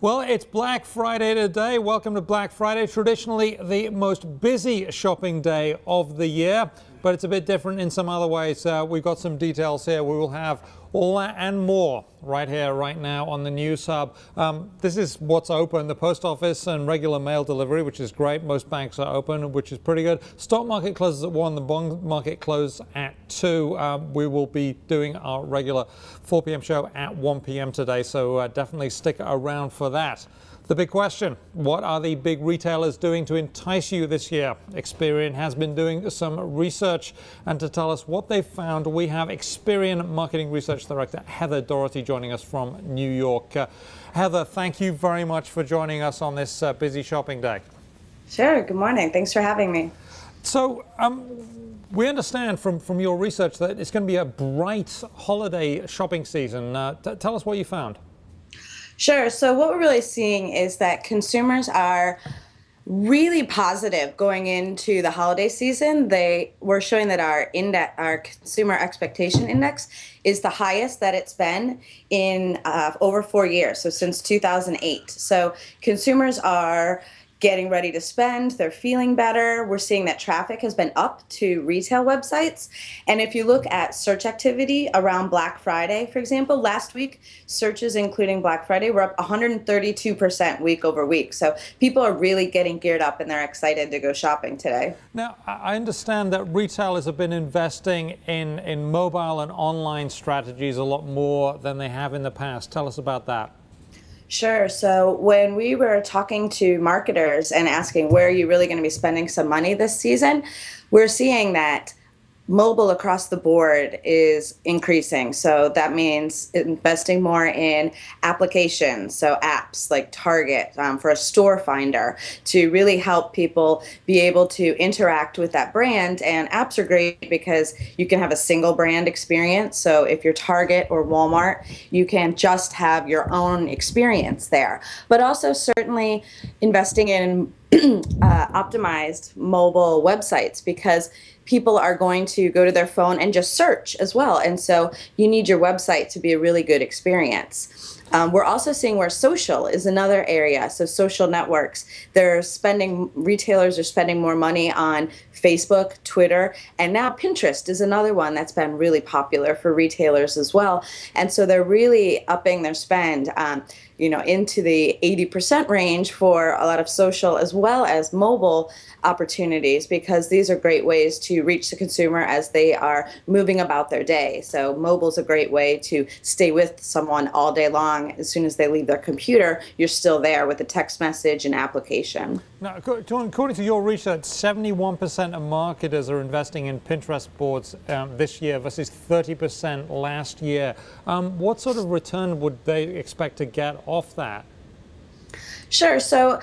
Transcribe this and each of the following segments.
Well, it's Black Friday today. Welcome to Black Friday, traditionally the most busy shopping day of the year, but it's a bit different in some other ways. We've got some details here. We will have all that and more right here, right now on the News Hub. This is what's open: the post office and regular mail delivery, which is great. Most banks are open, which is pretty good. Stock market closes at 1, the bond market closes at 2. We will be doing our regular 4 p.m. show at 1 p.m. today, so definitely stick around for that. The big question: what are the big retailers doing to entice you this year? Experian has been doing some research, and to tell us what they've found, we have Experian Marketing Research Director Heather Dougherty joining us from New York. Heather, thank you very much for joining us on this busy shopping day. Sure. Good morning. Thanks for having me. So we understand from your research that it's going to be a bright holiday shopping season. Tell us what you found. Sure. So what we're really seeing is that consumers are really positive going into the holiday season. We're showing that our consumer expectation index is the highest that it's been in over 4 years, so since 2008. So consumers are getting ready to spend, they're feeling better. We're seeing that traffic has been up to retail websites. And if you look at search activity around Black Friday, for example, last week, searches including Black Friday were up 132% week over week. So people are really getting geared up and they're excited to go shopping today. Now, I understand that retailers have been investing in mobile and online strategies a lot more than they have in the past. Tell us about that. Sure. So when we were talking to marketers and asking where are you really going to be spending some money this season, we're seeing that mobile across the board is increasing. So that means investing more in applications, so apps like Target for a store finder to really help people be able to interact with that brand. And apps are great because you can have a single brand experience. So if you're Target or Walmart, you can just have your own experience there. But also certainly investing in optimized mobile websites, because people are going to go to their phone and just search as well. And so you need your website to be a really good experience. We're also seeing where social is another area. So social networks, retailers are spending more money on Facebook, Twitter, and now Pinterest is another one that's been really popular for retailers as well. And so they're really upping their spend, into the 80% range for a lot of social as well as mobile opportunities, because these are great ways to reach the consumer as they are moving about their day. So mobile is a great way to stay with someone all day long. As soon as they leave their computer, you're still there with a text message and application. Now, according to your research, 71% of marketers are investing in Pinterest boards this year versus 30% last year. What sort of return would they expect to get off that? Sure. So,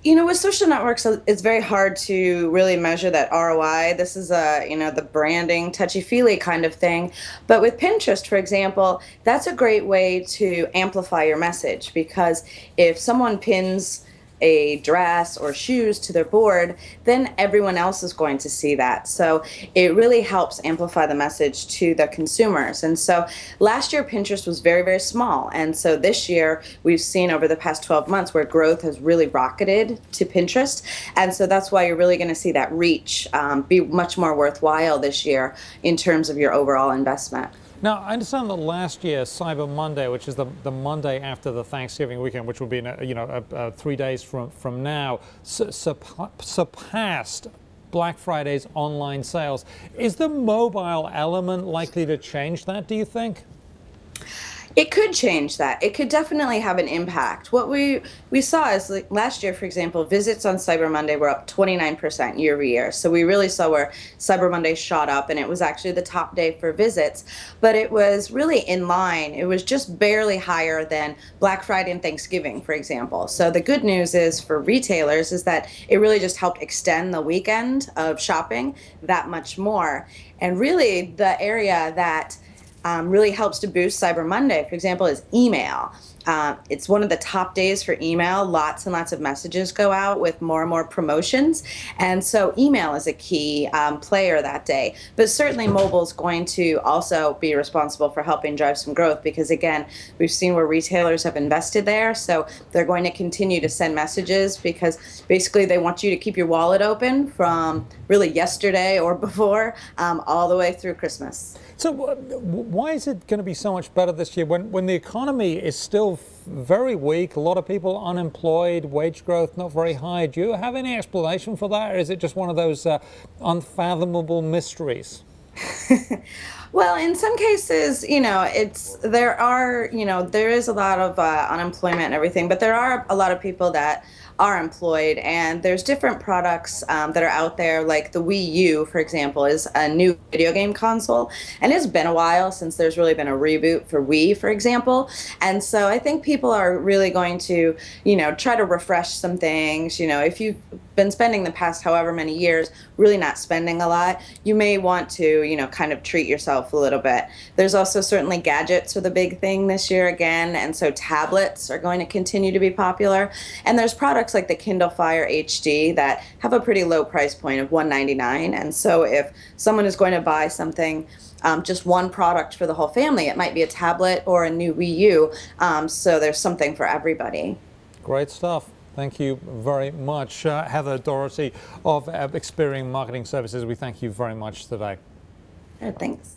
with social networks, it's very hard to really measure that ROI. This is the branding, touchy-feely kind of thing. But with Pinterest, for example, that's a great way to amplify your message, because if someone pins a dress or shoes to their board, then everyone else is going to see that. So it really helps amplify the message to the consumers. And so last year, Pinterest was very, very small. And so this year, we've seen over the past 12 months where growth has really rocketed to Pinterest. And so that's why you're really going to see that reach be much more worthwhile this year in terms of your overall investment. Now, I understand that last year, Cyber Monday, which is the Monday after the Thanksgiving weekend, which will be 3 days from now, surpassed Black Friday's online sales. Is the mobile element likely to change that, do you think? It could change that. It could definitely have an impact. What we saw is, like last year, for example, visits on Cyber Monday were up 29% year over year. So we really saw where Cyber Monday shot up, and it was actually the top day for visits. But it was really in line. It was just barely higher than Black Friday and Thanksgiving, for example. So the good news is for retailers is that it really just helped extend the weekend of shopping that much more. And really the area that really helps to boost Cyber Monday, for example, is email. It's one of the top days for email. Lots and lots of messages go out with more and more promotions. And so email is a key player that day. But certainly mobile is going to also be responsible for helping drive some growth because, again, we've seen where retailers have invested there. So they're going to continue to send messages because basically they want you to keep your wallet open from really yesterday or before all the way through Christmas. So why is it going to be so much better this year when the economy is still very weak, a lot of people unemployed, wage growth not very high? Do you have any explanation for that, or is it just one of those unfathomable mysteries? Well, in some cases, there is a lot of unemployment and everything, but there are a lot of people that are employed, and there's different products that are out there, like the Wii U, for example, is a new video game console, and it's been a while since there's really been a reboot for Wii, for example, and so I think people are really going to, try to refresh some things. If you've been spending the past however many years really not spending a lot, you may want to, kind of treat yourself a little bit. There's also certainly gadgets are the big thing this year again, and so tablets are going to continue to be popular. And there's products like the Kindle Fire HD that have a pretty low price point of $199. And so if someone is going to buy something, just one product for the whole family, it might be a tablet or a new Wii U. So there's something for everybody. Great stuff. Thank you very much. Heather Dougherty of Experian Marketing Services, we thank you very much today. Thanks.